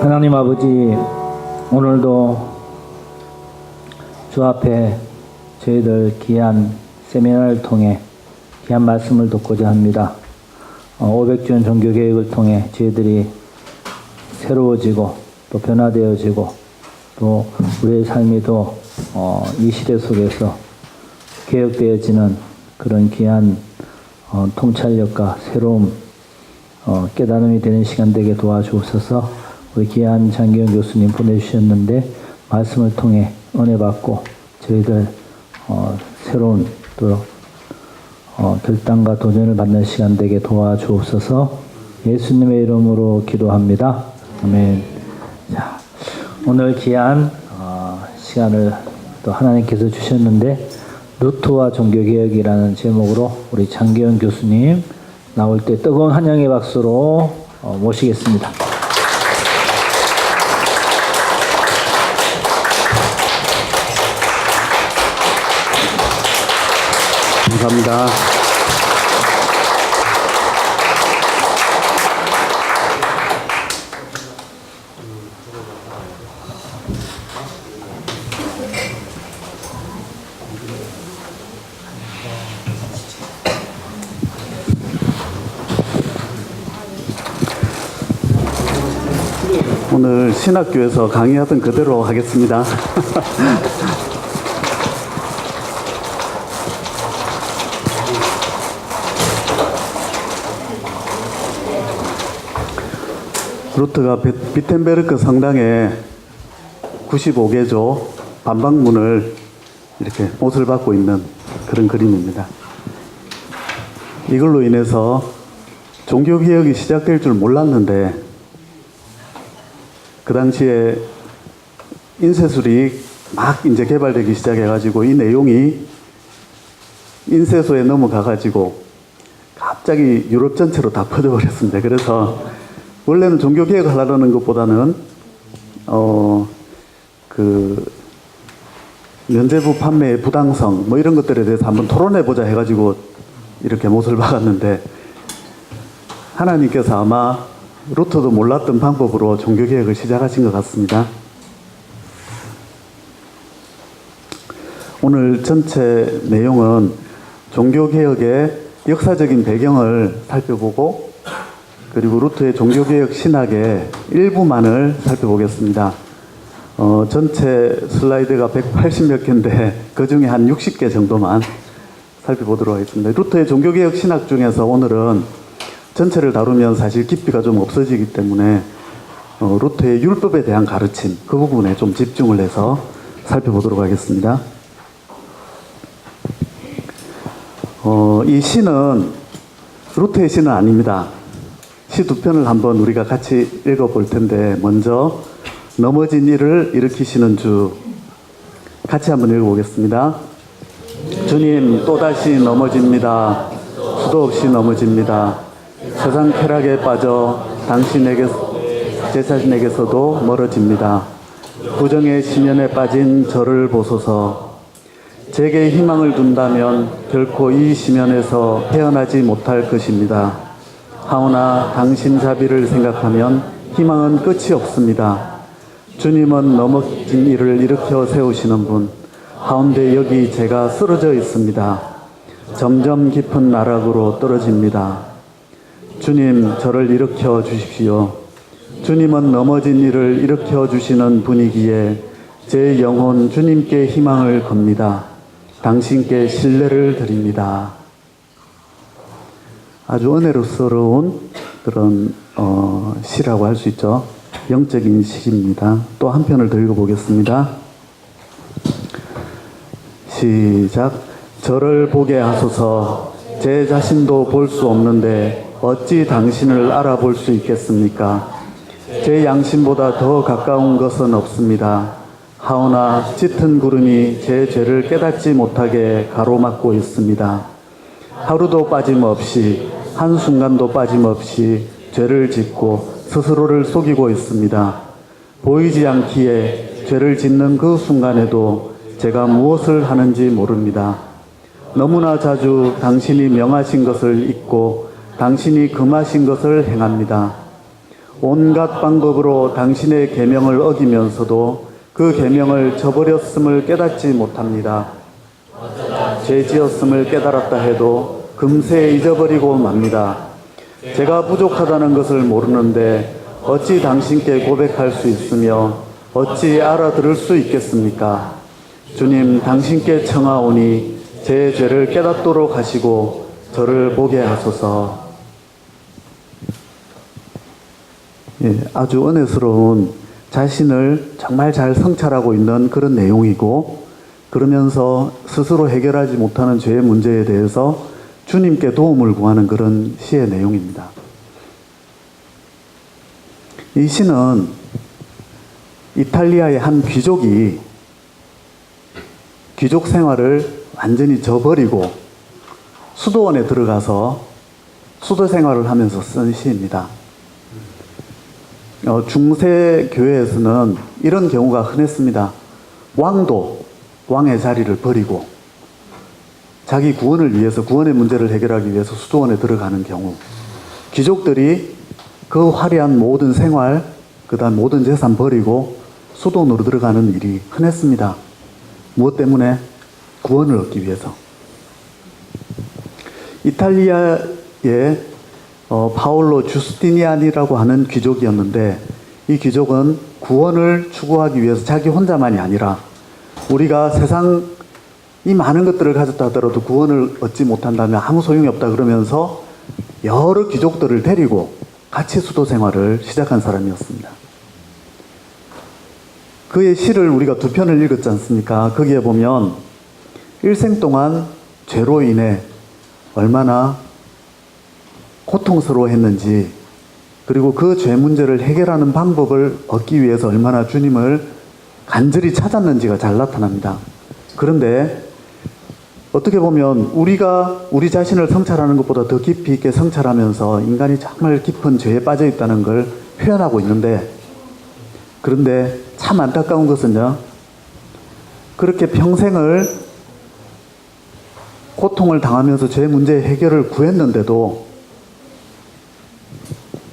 하나님 아버지, 오늘도 주 앞에 저희들 귀한 세미나를 통해 귀한 말씀을 듣고자 합니다. 500주년 종교개혁을 통해 저희들이 새로워지고 또 변화되어지고 또 우리의 삶이 더 이 시대 속에서 개혁되어지는 그런 귀한 통찰력과 새로움, 깨달음이 되는 시간 되게 도와주옵소서. 우리 귀한 장기영 교수님 보내주셨는데 말씀을 통해 은혜 받고 저희들 새로운 또 결단과 도전을 받는 시간 되게 도와주옵소서. 예수님의 이름으로 기도합니다. 아멘. 자, 오늘 귀한 시간을 또 하나님께서 주셨는데 루트와 종교개혁이라는 제목으로 우리 장기영 교수님 나올 때 뜨거운 환영의 박수로 모시겠습니다. 감사합니다. 오늘 신학교에서 강의하던 그대로 하겠습니다. 루트가 비텐베르크 성당에 95개조 반박문을 이렇게 못을 받고 있는 그런 그림입니다. 이걸로 인해서 종교개혁이 시작될 줄 몰랐는데 그 당시에 인쇄술이 막 이제 개발되기 시작해가지고 이 내용이 인쇄소에 넘어가가지고 갑자기 유럽 전체로 다 퍼져버렸습니다. 그래서 원래는 종교개혁을 하려는 것보다는 면죄부 판매의 부당성 뭐 이런 것들에 대해서 한번 토론해보자 해가지고 이렇게 못을 박았는데 하나님께서 아마 루터도 몰랐던 방법으로 종교개혁을 시작하신 것 같습니다. 오늘 전체 내용은 종교개혁의 역사적인 배경을 살펴보고 그리고 루터의 종교개혁 신학의 일부만을 살펴보겠습니다. 전체 슬라이드가 180몇 개인데 그 중에 한 60개 정도만 살펴보도록 하겠습니다. 루터의 종교개혁 신학 중에서 오늘은 전체를 다루면 사실 깊이가 좀 없어지기 때문에 루터의 율법에 대한 가르침 그 부분에 좀 집중을 해서 살펴보도록 하겠습니다. 이 시는 루터의 시는 아닙니다. 시 두 편을 한번 우리가 같이 읽어볼 텐데 먼저 넘어진 이를 일으키시는 주 같이 한번 읽어보겠습니다. 주님 또다시 넘어집니다. 수도 없이 넘어집니다. 세상 쾌락에 빠져 제 자신에게서도 멀어집니다. 부정의 심연에 빠진 저를 보소서. 제게 희망을 둔다면 결코 이 심연에서 헤어나지 못할 것입니다. 하오나 당신 자비를 생각하면 희망은 끝이 없습니다. 주님은 넘어진 이를 일으켜 세우시는 분. 하운데 여기 제가 쓰러져 있습니다. 점점 깊은 나락으로 떨어집니다. 주님, 저를 일으켜 주십시오. 주님은 넘어진 이를 일으켜 주시는 분이기에 제 영혼 주님께 희망을 겁니다. 당신께 신뢰를 드립니다. 아주 은혜로스러운 그런 시라고 할 수 있죠. 영적인 시입니다. 또 한 편을 더 읽어보겠습니다. 시작. 저를 보게 하소서. 제 자신도 볼 수 없는데 어찌 당신을 알아볼 수 있겠습니까? 제 양심보다 더 가까운 것은 없습니다. 하오나 짙은 구름이 제 죄를 깨닫지 못하게 가로막고 있습니다. 하루도 빠짐없이 한순간도 빠짐없이 죄를 짓고 스스로를 속이고 있습니다. 보이지 않기에 죄를 짓는 그 순간에도 제가 무엇을 하는지 모릅니다. 너무나 자주 당신이 명하신 것을 잊고 당신이 금하신 것을 행합니다. 온갖 방법으로 당신의 계명을 어기면서도 그 계명을 저버렸음을 깨닫지 못합니다. 죄 지었음을 깨달았다 해도 금세 잊어버리고 맙니다. 제가 부족하다는 것을 모르는데 어찌 당신께 고백할 수 있으며 어찌 알아들을 수 있겠습니까? 주님, 당신께 청하오니 제 죄를 깨닫도록 하시고 저를 보게 하소서. 아주 은혜스러운 자신을 정말 잘 성찰하고 있는 그런 내용이고, 그러면서 스스로 해결하지 못하는 죄의 문제에 대해서 주님께 도움을 구하는 그런 시의 내용입니다. 이 시는 이탈리아의 한 귀족이 귀족 생활을 완전히 저버리고 수도원에 들어가서 수도 생활을 하면서 쓴 시입니다. 중세 교회에서는 이런 경우가 흔했습니다. 왕도 왕의 자리를 버리고 자기 구원을 위해서, 구원의 문제를 해결하기 위해서 수도원에 들어가는 경우, 귀족들이 그 화려한 모든 생활, 그다음 모든 재산 버리고 수도원으로 들어가는 일이 흔했습니다. 무엇 때문에? 구원을 얻기 위해서. 이탈리아의 파올로 주스티니안이라고 하는 귀족이었는데, 이 귀족은 구원을 추구하기 위해서 자기 혼자만이 아니라 우리가 세상 이 많은 것들을 가졌다 하더라도 구원을 얻지 못한다면 아무 소용이 없다 그러면서 여러 귀족들을 데리고 같이 수도 생활을 시작한 사람이었습니다. 그의 시를 우리가 두 편을 읽었지 않습니까? 거기에 보면 일생 동안 죄로 인해 얼마나 고통스러워했는지, 그리고 그 죄 문제를 해결하는 방법을 얻기 위해서 얼마나 주님을 간절히 찾았는지가 잘 나타납니다. 그런데 어떻게 보면 우리가 우리 자신을 성찰하는 것보다 더 깊이 있게 성찰하면서 인간이 정말 깊은 죄에 빠져 있다는 걸 표현하고 있는데, 그런데 참 안타까운 것은요, 그렇게 평생을 고통을 당하면서 죄 문제 해결을 구했는데도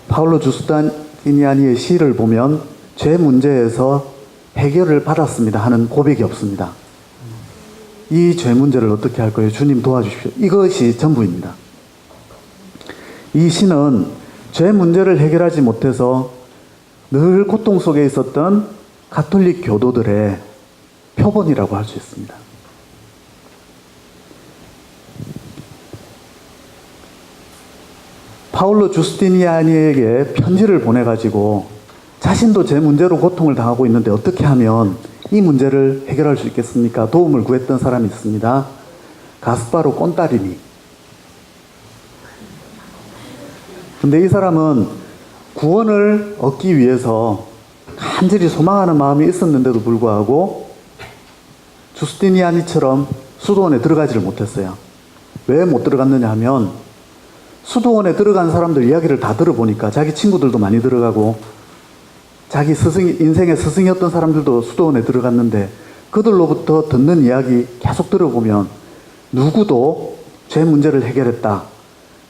파울로 주스티니안의 시를 보면 죄 문제에서 해결을 받았습니다 하는 고백이 없습니다. 이 죄 문제를 어떻게 할 거예요? 주님 도와주십시오. 이것이 전부입니다. 이 시는 죄 문제를 해결하지 못해서 늘 고통 속에 있었던 가톨릭 교도들의 표본이라고 할 수 있습니다. 파울로 주스티니안에게 편지를 보내가지고 자신도 제 문제로 고통을 당하고 있는데 어떻게 하면 이 문제를 해결할 수 있겠습니까? 도움을 구했던 사람이 있습니다. 가스파로 꼰따리니. 근데 이 사람은 구원을 얻기 위해서 간절히 소망하는 마음이 있었는데도 불구하고 주스티니아니처럼 수도원에 들어가지를 못했어요. 왜 못 들어갔느냐 하면 수도원에 들어간 사람들 이야기를 다 들어보니까 자기 친구들도 많이 들어가고 자기 인생의 스승이었던 사람들도 수도원에 들어갔는데 그들로부터 듣는 이야기 계속 들어보면 누구도 제 문제를 해결했다.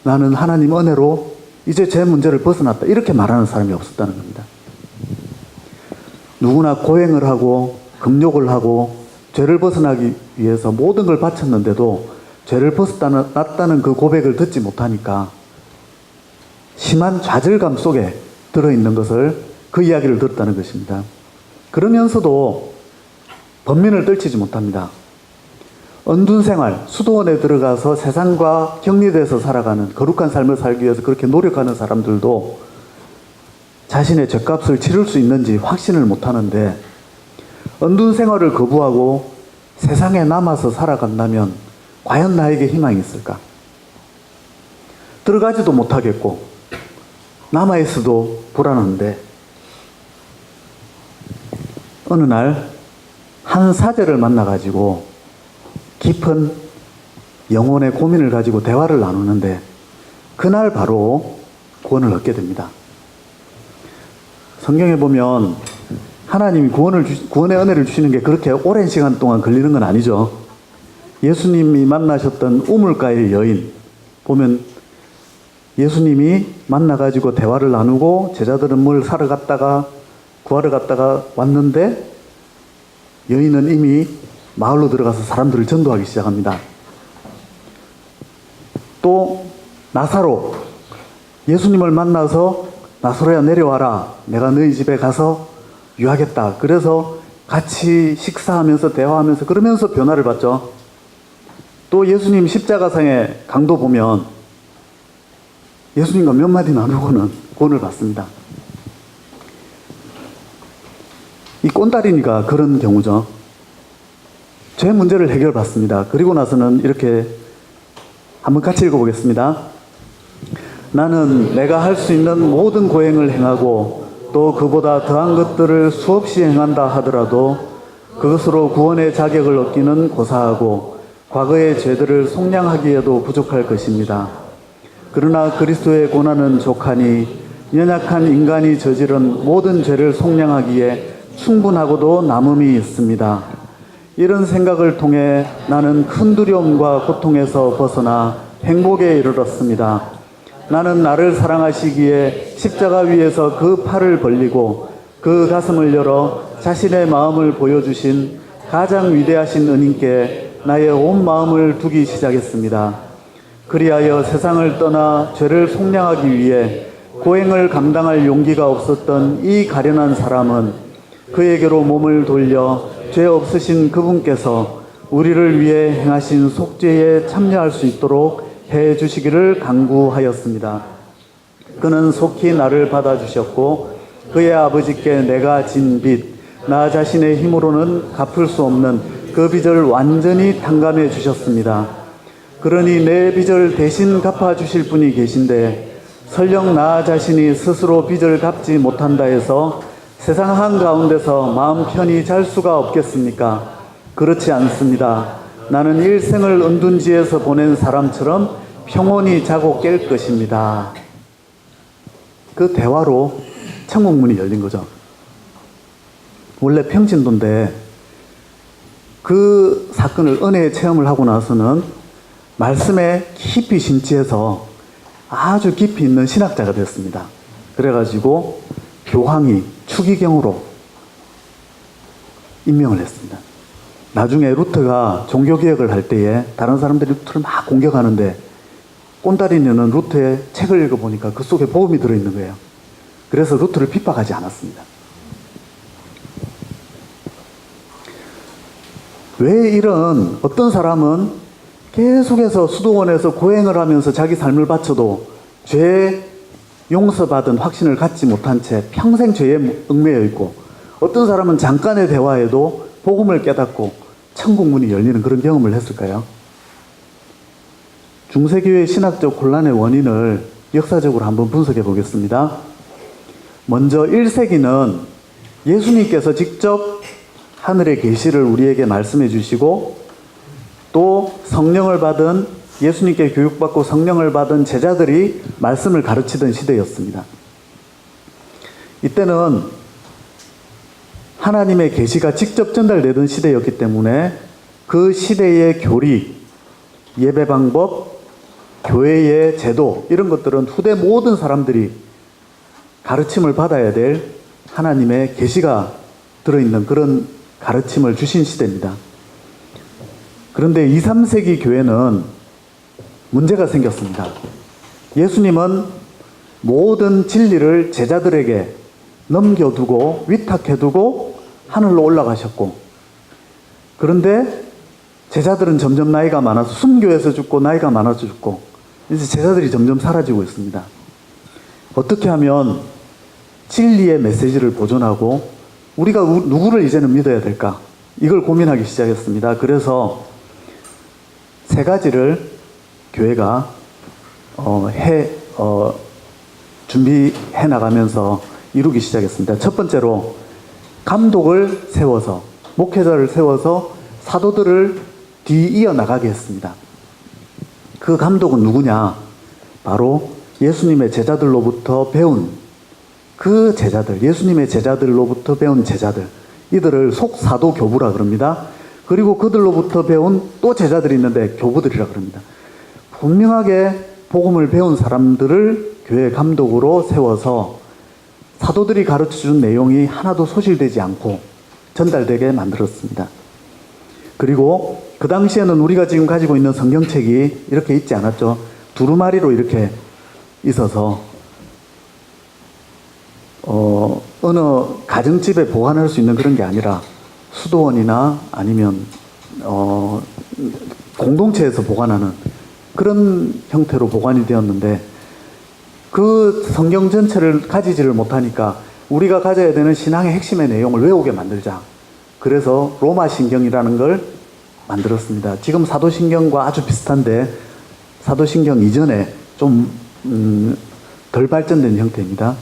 나는 하나님 은혜로 이제 제 문제를 벗어났다. 이렇게 말하는 사람이 없었다는 겁니다. 누구나 고행을 하고 금욕을 하고 죄를 벗어나기 위해서 모든 걸 바쳤는데도 죄를 벗어났다는 그 고백을 듣지 못하니까 심한 좌절감 속에 들어있는 것을, 그 이야기를 들었다는 것입니다. 그러면서도 번민을 떨치지 못합니다. 언둔 생활, 수도원에 들어가서 세상과 격리돼서 살아가는 거룩한 삶을 살기 위해서 그렇게 노력하는 사람들도 자신의 죄값을 치를 수 있는지 확신을 못하는데, 언둔 생활을 거부하고 세상에 남아서 살아간다면 과연 나에게 희망이 있을까? 들어가지도 못하겠고 남아있어도 불안한데, 어느 날 한 사제를 만나가지고 깊은 영혼의 고민을 가지고 대화를 나누는데 그날 바로 구원을 얻게 됩니다. 성경에 보면 하나님이 구원의 은혜를 주시는 게 그렇게 오랜 시간 동안 걸리는 건 예수님이 만나가지고 대화를 나누고 제자들은 뭘 사러 갔다가 구하러 갔다가 왔는데 여인은 이미 마을로 들어가서 사람들을 전도하기 시작합니다. 또 나사로, 예수님을 만나서 나사로야 내려와라. 내가 너희 집에 가서 유하겠다. 그래서 같이 식사하면서 대화하면서 그러면서 변화를 받죠. 또 예수님 십자가상의 강도 보면 예수님과 몇 마디 나누고는 구원을 받습니다. 이 꼰다리니까 그런 경우죠. 죄 문제를 해결받습니다. 그리고 나서는 이렇게 한번 같이 읽어보겠습니다. 나는 내가 할 수 있는 모든 고행을 행하고 또 그보다 더한 것들을 수없이 행한다 하더라도 그것으로 구원의 자격을 얻기는 고사하고 과거의 죄들을 속량하기에도 부족할 것입니다. 그러나 그리스도의 고난은 족하니 연약한 인간이 저지른 모든 죄를 속량하기에 충분하고도 남음이 있습니다. 이런 생각을 통해 나는 큰 두려움과 고통에서 벗어나 행복에 이르렀습니다. 나는 나를 사랑하시기에 십자가 위에서 그 팔을 벌리고 그 가슴을 열어 자신의 마음을 보여주신 가장 위대하신 은인께 나의 온 마음을 두기 시작했습니다. 그리하여 세상을 떠나 죄를 속량하기 위해 고행을 감당할 용기가 없었던 이 가련한 사람은 그에게로 몸을 돌려 죄 없으신 그분께서 우리를 위해 행하신 속죄에 참여할 수 있도록 해 주시기를 간구하였습니다. 그는 속히 나를 받아주셨고 그의 아버지께 내가 진 빚, 나 자신의 힘으로는 갚을 수 없는 그 빚을 완전히 탕감해 주셨습니다. 그러니 내 빚을 대신 갚아주실 분이 계신데 설령 나 자신이 스스로 빚을 갚지 못한다 해서 세상 한가운데서 마음 편히 잘 수가 없겠습니까? 그렇지 않습니다. 나는 일생을 은둔지에서 보낸 사람처럼 평온히 자고 깰 것입니다. 그 대화로 천국 문이 열린 거죠. 원래 평신도인데 그 사건을 은혜의 체험을 하고 나서는 말씀에 깊이 심취해서 아주 깊이 있는 신학자가 됐습니다. 그래가지고 교황이 추기경으로 임명을 했습니다. 나중에 루터가 종교개혁을 할 때에 다른 사람들이 루터를 막 공격하는데 꼰다리녀는 루터의 책을 읽어보니까 그 속에 복음이 들어있는 거예요. 그래서 루터를 핍박하지 않았습니다. 왜 이런 어떤 사람은 계속해서 수도원에서 고행을 하면서 자기 삶을 바쳐도 죄 용서받은 확신을 갖지 못한 채 평생 죄에 얽매여 있고 어떤 사람은 잠깐의 대화에도 복음을 깨닫고 천국 문이 열리는 그런 경험을 했을까요? 중세교회의 신학적 혼란의 원인을 역사적으로 한번 분석해 보겠습니다. 먼저 1세기는 예수님께서 직접 하늘의 계시를 우리에게 말씀해 주시고 또 성령을 받은 예수님께 교육받고 성령을 받은 제자들이 말씀을 가르치던 시대였습니다. 이때는 하나님의 계시가 직접 전달되던 시대였기 때문에 그 시대의 교리, 예배 방법, 교회의 제도 이런 것들은 후대 모든 사람들이 가르침을 받아야 될 하나님의 계시가 들어있는 그런 가르침을 주신 시대입니다. 그런데 2, 3세기 교회는 문제가 생겼습니다. 예수님은 모든 진리를 제자들에게 넘겨두고 위탁해두고 하늘로 올라가셨고 그런데 제자들은 점점 나이가 많아서 순교해서 죽고 나이가 많아서 죽고 이제 제자들이 점점 사라지고 있습니다. 어떻게 하면 진리의 메시지를 보존하고 우리가 누구를 이제는 믿어야 될까? 이걸 고민하기 시작했습니다. 그래서 세 가지를 교회가 준비해 나가면서 이루기 시작했습니다. 첫 번째로 감독을 세워서 목회자를 세워서 사도들을 뒤이어 나가게 했습니다. 그 감독은 누구냐? 바로 예수님의 제자들로부터 배운 그 제자들, 예수님의 제자들로부터 배운 제자들, 이들을 속사도 교부라 그럽니다. 그리고 그들로부터 배운 또 제자들이 있는데 교부들이라 그럽니다. 분명하게 복음을 배운 사람들을 교회 감독으로 세워서 사도들이 가르쳐준 내용이 하나도 소실되지 않고 전달되게 만들었습니다. 그리고 그 당시에는 우리가 지금 가지고 있는 성경책이 이렇게 있지 않았죠. 두루마리로 이렇게 있어서 어느 가정집에 보관할 수 있는 그런 게 아니라 수도원이나 아니면 공동체에서 보관하는 그런 형태로 보관이 되었는데, 그 성경 전체를 가지지를 못하니까 우리가 가져야 되는 신앙의 핵심의 내용을 외우게 만들자. 그래서 로마 신경이라는 걸 만들었습니다. 지금 사도신경과 아주 비슷한데 사도신경 이전에 좀 덜 발전된 형태입니다.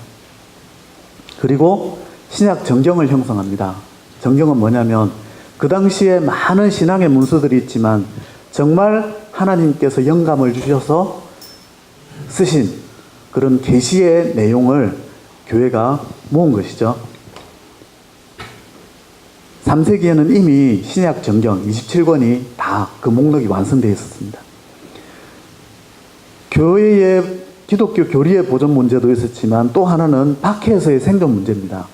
그리고 신약 정경을 형성합니다. 정경은 뭐냐면 그 당시에 많은 신앙의 문서들이 있지만 정말 하나님께서 영감을 주셔서 쓰신 그런 계시의 내용을 교회가 모은 것이죠. 3세기에는 이미 신약 정경 27권이 다 그 목록이 완성되어 있었습니다. 교회의 기독교 교리의 보존 문제도 있었지만 또 하나는 박해에서의 생존 문제입니다.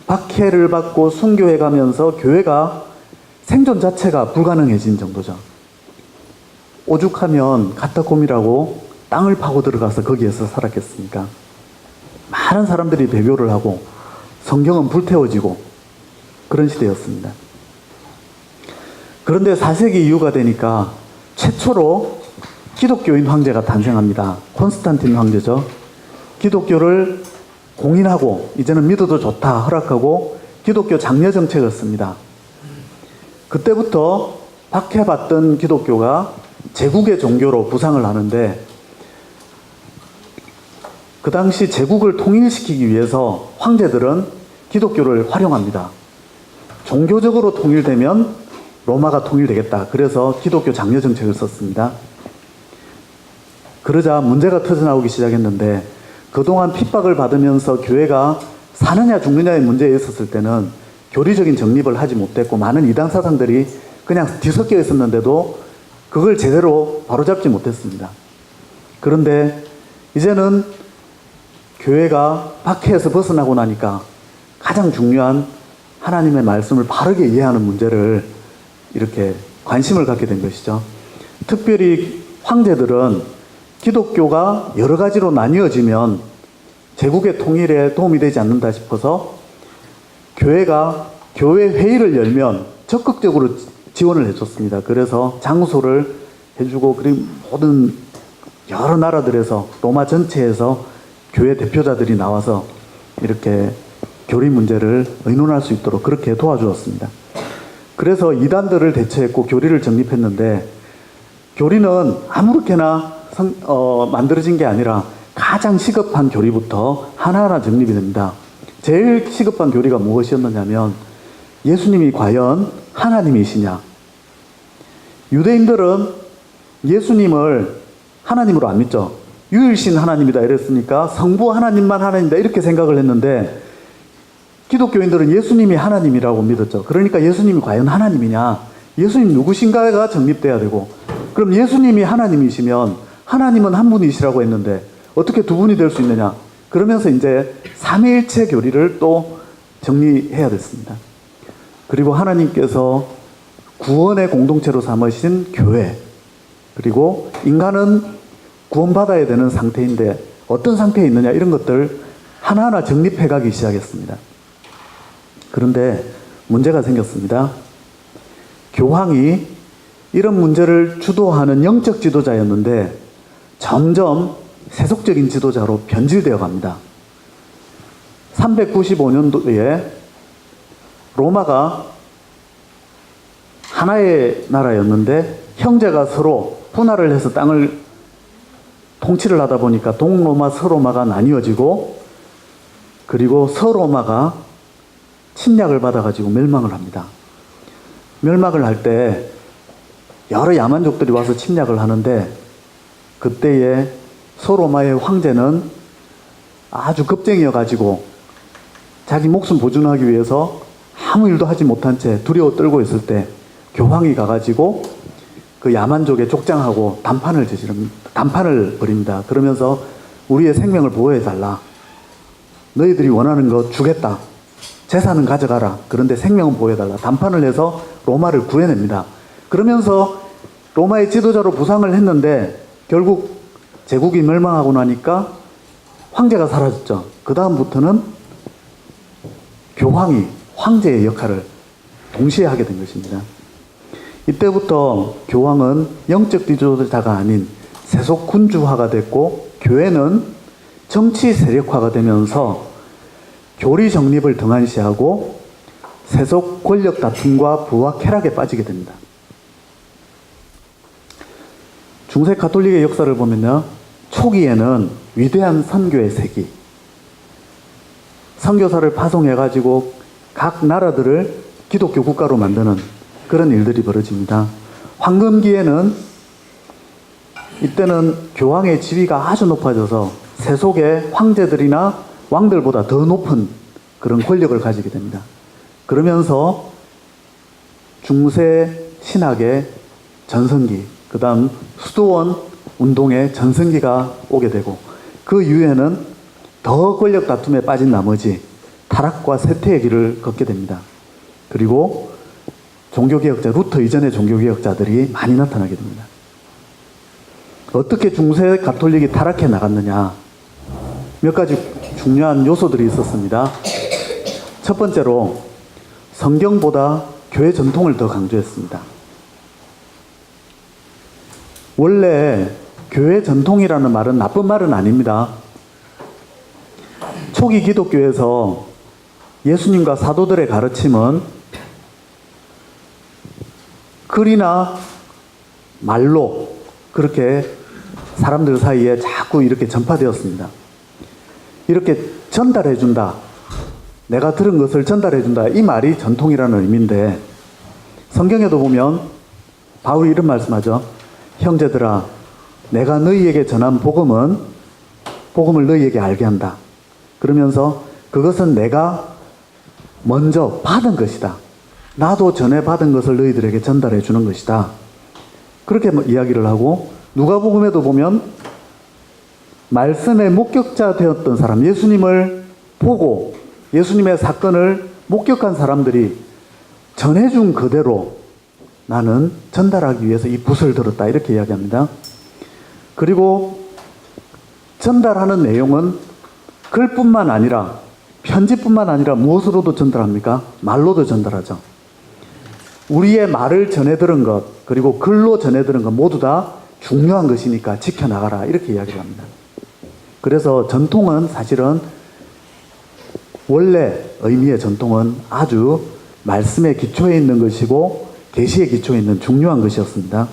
박해를 받고 순교해 가면서 교회가 생존 자체가 불가능해진 정도죠. 오죽하면 카타콤이라고 땅을 파고 들어가서 거기에서 살았겠습니까? 많은 사람들이 배교를 하고 성경은 불태워지고 그런 시대였습니다. 그런데 4세기 이후가 되니까 최초로 기독교인 황제가 탄생합니다. 콘스탄틴 황제죠. 기독교를 공인하고 이제는 믿어도 좋다 허락하고 기독교 장려 정책을 씁니다. 그때부터 박해받던 기독교가 제국의 종교로 부상을 하는데, 그 당시 제국을 통일시키기 위해서 황제들은 기독교를 활용합니다. 종교적으로 통일되면 로마가 통일되겠다. 그래서 기독교 장려 정책을 썼습니다. 그러자 문제가 터져나오기 시작했는데, 그동안 핍박을 받으면서 교회가 사느냐 죽느냐의 문제에 있었을 때는 교리적인 정립을 하지 못했고 많은 이단 사상들이 그냥 뒤섞여 있었는데도 그걸 제대로 바로잡지 못했습니다. 그런데 이제는 교회가 박해에서 벗어나고 나니까 가장 중요한 하나님의 말씀을 바르게 이해하는 문제를 이렇게 관심을 갖게 된 것이죠. 특별히 황제들은 기독교가 여러 가지로 나뉘어지면 제국의 통일에 도움이 되지 않는다 싶어서 교회가 교회 회의를 열면 적극적으로 지원을 해줬습니다. 그래서 장소를 해주고, 그리고 모든 여러 나라들에서 로마 전체에서 교회 대표자들이 나와서 이렇게 교리 문제를 의논할 수 있도록 그렇게 도와주었습니다. 그래서 이단들을 대처했고 교리를 정립했는데, 교리는 아무렇게나 만들어진 게 아니라 가장 시급한 교리부터 하나하나 정립이 됩니다. 제일 시급한 교리가 무엇이었느냐면 예수님이 과연 하나님이시냐. 유대인들은 예수님을 하나님으로 안 믿죠. 유일신 하나님이다 이랬으니까 성부 하나님만 하나님이다 이렇게 생각을 했는데, 기독교인들은 예수님이 하나님이라고 믿었죠. 그러니까 예수님이 과연 하나님이냐, 예수님 누구신가가 정립돼야 되고, 그럼 예수님이 하나님이시면 하나님은 한 분이시라고 했는데 어떻게 두 분이 될 수 있느냐. 그러면서 이제 삼위일체 교리를 또 정리해야 됐습니다. 그리고 하나님께서 구원의 공동체로 삼으신 교회, 그리고 인간은 구원받아야 되는 상태인데 어떤 상태에 있느냐, 이런 것들 하나하나 정립해 가기 시작했습니다. 그런데 문제가 생겼습니다. 교황이 이런 문제를 주도하는 영적 지도자였는데 점점 세속적인 지도자로 변질되어 갑니다. 395년도에 로마가 하나의 나라였는데 형제가 서로 분할을 해서 땅을 통치를 하다 보니까 동로마, 서로마가 나뉘어지고, 그리고 서로마가 침략을 받아가지고 멸망을 합니다. 멸망을 할 때 여러 야만족들이 와서 침략을 하는데, 그때에 서로마의 황제는 아주 겁쟁이여가지고 자기 목숨 보존하기 위해서 아무 일도 하지 못한 채 두려워 떨고 있을 때 교황이 가가지고 그 야만족의 족장하고 담판을 벌입니다. 그러면서 우리의 생명을 보호해달라. 너희들이 원하는 거 주겠다. 재산은 가져가라. 그런데 생명은 보호해달라. 담판을 해서 로마를 구해냅니다. 그러면서 로마의 지도자로 부상을 했는데 결국 제국이 멸망하고 나니까 황제가 사라졌죠. 그 다음부터는 교황이 황제의 역할을 동시에 하게 된 것입니다. 이때부터 교황은 영적 지도자가 아닌 세속 군주화가 됐고, 교회는 정치 세력화가 되면서 교리 정립을 등한시하고 세속 권력 다툼과 부와 쾌락에 빠지게 됩니다. 중세 가톨릭의 역사를 보면요, 초기에는 위대한 선교의 세기, 선교사를 파송해가지고 각 나라들을 기독교 국가로 만드는 그런 일들이 벌어집니다. 황금기에는 이때는 교황의 지위가 아주 높아져서 세속의 황제들이나 왕들보다 더 높은 그런 권력을 가지게 됩니다. 그러면서 중세 신학의 전성기, 그 다음 수도원 운동의 전성기가 오게 되고, 그 이후에는 더 권력 다툼에 빠진 나머지 타락과 쇠퇴의 길을 걷게 됩니다. 그리고 종교개혁자, 루터 이전의 종교개혁자들이 많이 나타나게 됩니다. 어떻게 중세 가톨릭이 타락해 나갔느냐, 몇 가지 중요한 요소들이 있었습니다. 첫 번째로 성경보다 교회 전통을 더 강조했습니다. 원래 교회 전통이라는 말은 나쁜 말은 아닙니다. 초기 기독교에서 예수님과 사도들의 가르침은 글이나 말로 그렇게 사람들 사이에 자꾸 이렇게 전파되었습니다. 이렇게 전달해준다, 내가 들은 것을 전달해준다, 이 말이 전통이라는 의미인데, 성경에도 보면 바울이 이런 말씀하죠. 형제들아, 내가 너희에게 전한 복음을 너희에게 알게 한다. 그러면서 그것은 내가 먼저 받은 것이다. 나도 전에 받은 것을 너희들에게 전달해 주는 것이다. 그렇게 이야기를 하고, 누가복음에도 보면 말씀의 목격자 되었던 사람, 예수님을 보고 예수님의 사건을 목격한 사람들이 전해준 그대로 나는 전달하기 위해서 이 붓을 들었다, 이렇게 이야기합니다. 그리고 전달하는 내용은 글뿐만 아니라, 편지뿐만 아니라 무엇으로도 전달합니까? 말로도 전달하죠. 우리의 말을 전해 들은 것, 그리고 글로 전해 들은 것 모두 다 중요한 것이니까 지켜나가라, 이렇게 이야기를 합니다. 그래서 전통은 사실은, 원래 의미의 전통은 아주 말씀의 기초에 있는 것이고 계시의 기초에 있는 중요한 것이었습니다.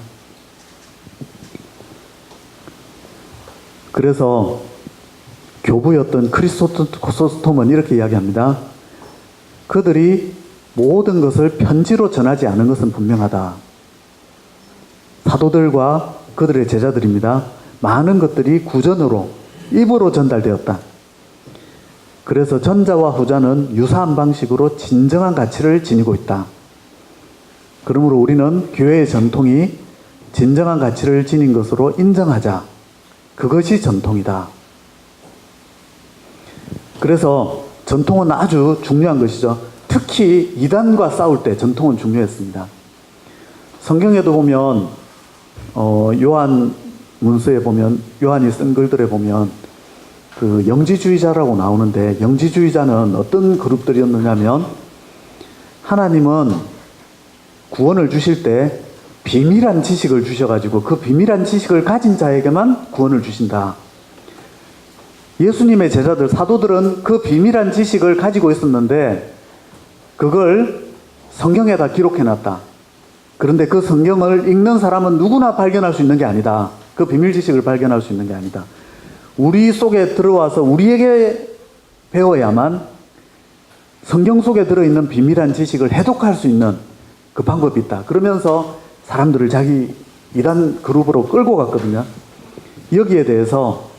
그래서 교부였던 크리소스톰은 이렇게 이야기합니다. 그들이 모든 것을 편지로 전하지 않은 것은 분명하다. 사도들과 그들의 제자들입니다. 많은 것들이 구전으로, 입으로 전달되었다. 그래서 전자와 후자는 유사한 방식으로 진정한 가치를 지니고 있다. 그러므로 우리는 교회의 전통이 진정한 가치를 지닌 것으로 인정하자. 그것이 전통이다. 그래서 전통은 아주 중요한 것이죠. 특히 이단과 싸울 때 전통은 중요했습니다. 성경에도 보면 요한 문서에 보면, 요한이 쓴 글들에 보면 그 영지주의자라고 나오는데, 영지주의자는 어떤 그룹들이었느냐면, 하나님은 구원을 주실 때 비밀한 지식을 주셔가지고 그 비밀한 지식을 가진 자에게만 구원을 주신다. 예수님의 제자들, 사도들은 그 비밀한 지식을 가지고 있었는데 그걸 성경에다 기록해놨다. 그런데 그 성경을 읽는 사람은 누구나 발견할 수 있는 게 아니다. 그 비밀 지식을 발견할 수 있는 게 아니다. 우리 속에 들어와서 우리에게 배워야만 성경 속에 들어있는 비밀한 지식을 해독할 수 있는 그 방법이 있다. 그러면서 사람들을 자기 이단 그룹으로 끌고 갔거든요. 여기에 대해서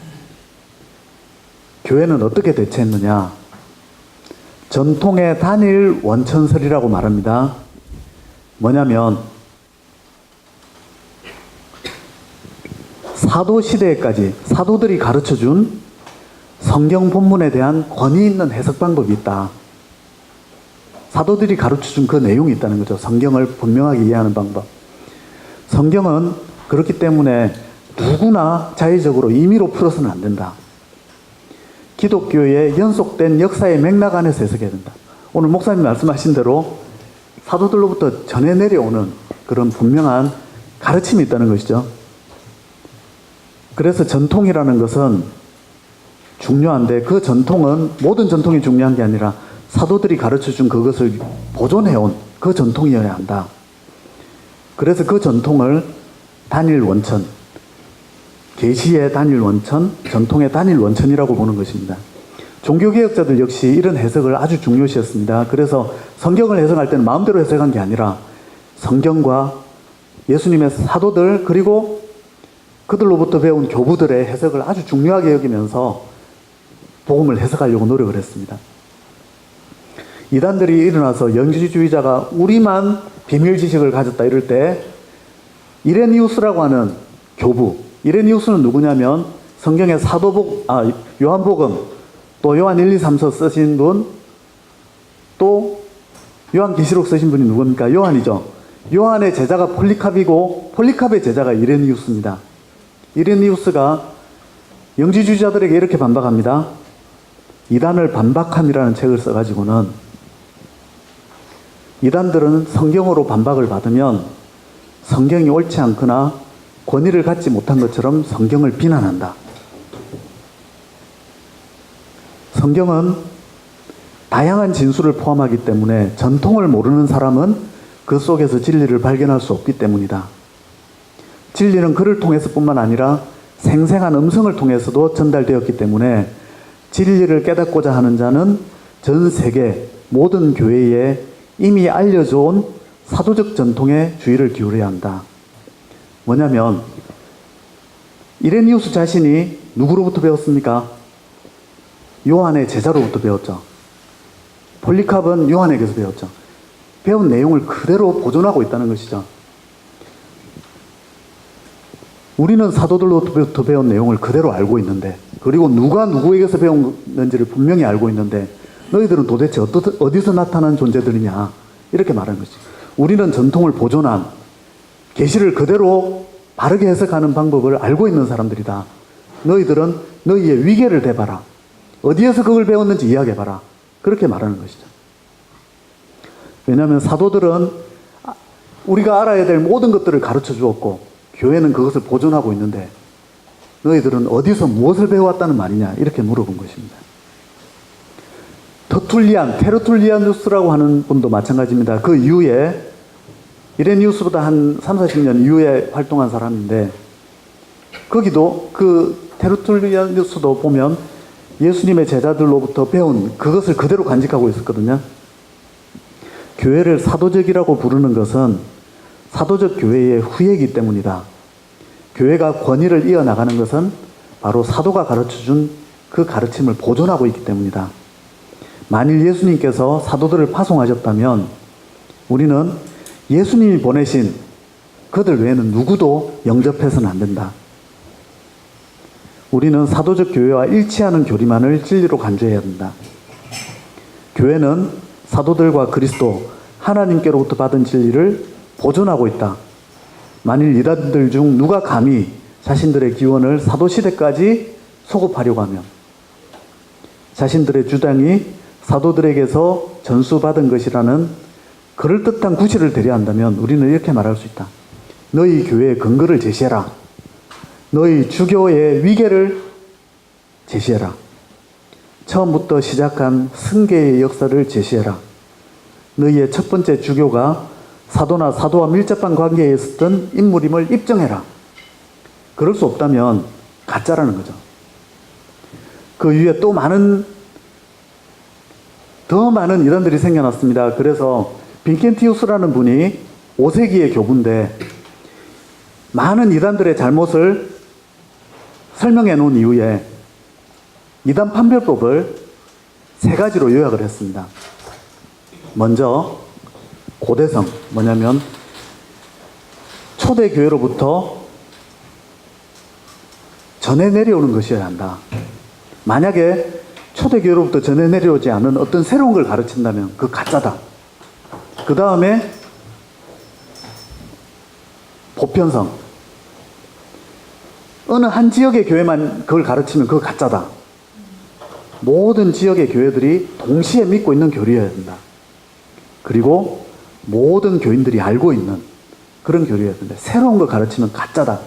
교회는 어떻게 대처했느냐. 전통의 단일 원천설이라고 말합니다. 뭐냐면 사도 시대에까지 사도들이 가르쳐준 성경 본문에 대한 권위 있는 해석 방법이 있다. 사도들이 가르쳐준 그 내용이 있다는 거죠. 성경을 분명하게 이해하는 방법. 성경은 그렇기 때문에 누구나 자의적으로 임의로 풀어서는 안 된다. 기독교의 연속된 역사의 맥락 안에서 해석해야 된다. 오늘 목사님 말씀하신 대로 사도들로부터 전해 내려오는 그런 분명한 가르침이 있다는 것이죠. 그래서 전통이라는 것은 중요한데 그 전통은 모든 전통이 중요한 게 아니라 사도들이 가르쳐준 그것을 보존해온 그 전통이어야 한다. 그래서 그 전통을 단일 원천, 계시의 단일 원천, 전통의 단일 원천이라고 보는 것입니다. 종교개혁자들 역시 이런 해석을 아주 중요시했습니다. 그래서 성경을 해석할 때는 마음대로 해석한 게 아니라 성경과 예수님의 사도들 그리고 그들로부터 배운 교부들의 해석을 아주 중요하게 여기면서 복음을 해석하려고 노력을 했습니다. 이단들이 일어나서 영지주의자가 우리만 비밀 지식을 가졌다 이럴 때 이레니우스라고 하는 교부, 이레니우스는 누구냐면 성경의 요한복음, 또 요한 1, 2, 3서 쓰신 분, 또 요한계시록 쓰신 분이 누굽니까? 요한이죠. 요한의 제자가 폴리캅이고 폴리캅의 제자가 이레니우스입니다. 이레니우스가 영지주의자들에게 이렇게 반박합니다. 이단을 반박함이라는 책을 써가지고는 이단들은 성경으로 반박을 받으면 성경이 옳지 않거나 권위를 갖지 못한 것처럼 성경을 비난한다. 성경은 다양한 진술을 포함하기 때문에 전통을 모르는 사람은 그 속에서 진리를 발견할 수 없기 때문이다. 진리는 글을 통해서뿐만 아니라 생생한 음성을 통해서도 전달되었기 때문에 진리를 깨닫고자 하는 자는 전 세계 모든 교회에 이미 알려져 온 사도적 전통에 주의를 기울여야 한다. 뭐냐면 이레니우스 자신이 누구로부터 배웠습니까? 요한의 제자로부터 배웠죠. 폴리캅은 요한에게서 배웠죠. 배운 내용을 그대로 보존하고 있다는 것이죠. 우리는 사도들로부터 배운 내용을 그대로 알고 있는데, 그리고 누가 누구에게서 배웠는지를 분명히 알고 있는데 너희들은 도대체 어디서 나타난 존재들이냐 이렇게 말하는 것이죠. 우리는 전통을 보존한 계시를 그대로 바르게 해석하는 방법을 알고 있는 사람들이다. 너희들은 너희의 위계를 대봐라. 어디에서 그걸 배웠는지 이야기해봐라. 그렇게 말하는 것이죠. 왜냐하면 사도들은 우리가 알아야 될 모든 것들을 가르쳐 주었고 교회는 그것을 보존하고 있는데 너희들은 어디서 무엇을 배워왔다는 말이냐 이렇게 물어본 것입니다. 테르툴리아누스라고 하는 분도 마찬가지입니다. 그 이후에 이레니우스보다 한 3, 40년 이후에 활동한 사람인데 거기도 그 테르툴리아누스도 보면 예수님의 제자들로부터 배운 그것을 그대로 간직하고 있었거든요. 교회를 사도적이라고 부르는 것은 사도적 교회의 후예이기 때문이다. 교회가 권위를 이어나가는 것은 바로 사도가 가르쳐준 그 가르침을 보존하고 있기 때문이다. 만일 예수님께서 사도들을 파송하셨다면 우리는 예수님이 보내신 그들 외에는 누구도 영접해서는 안 된다. 우리는 사도적 교회와 일치하는 교리만을 진리로 간주해야 된다. 교회는 사도들과 그리스도, 하나님께로부터 받은 진리를 보존하고 있다. 만일 이단들 중 누가 감히 자신들의 기원을 사도시대까지 소급하려고 하면 자신들의 주장이 사도들에게서 전수받은 것이라는 그럴듯한 구실을 대려한다면 우리는 이렇게 말할 수 있다. 너희 교회의 근거를 제시해라. 너희 주교의 위계를 제시해라. 처음부터 시작한 승계의 역사를 제시해라. 너희의 첫 번째 주교가 사도나 사도와 밀접한 관계에 있었던 인물임을 입증해라. 그럴 수 없다면 가짜라는 거죠. 그 이후에 또 더 많은 이단들이 생겨났습니다. 그래서 빈켄티우스라는 분이 5세기의 교부인데 많은 이단들의 잘못을 설명해 놓은 이후에 이단 판별법을 3가지로 요약을 했습니다. 먼저 고대성, 뭐냐면 초대교회로부터 전해 내려오는 것이어야 한다. 만약에 초대교회로부터 전해 내려오지 않은 어떤 새로운 걸 가르친다면 그 가짜다. 그 다음에 보편성. 어느 한 지역의 교회만 그걸 가르치면 그거 가짜다. 모든 지역의 교회들이 동시에 믿고 있는 교리여야 된다. 그리고 모든 교인들이 알고 있는 그런 교리여야 된다. 새로운 걸 가르치면 가짜다.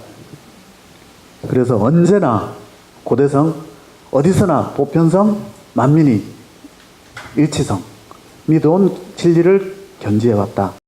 그래서 언제나 고대성, 어디서나 보편성, 만민이 일치성, 믿어온 진리를 견지해왔다.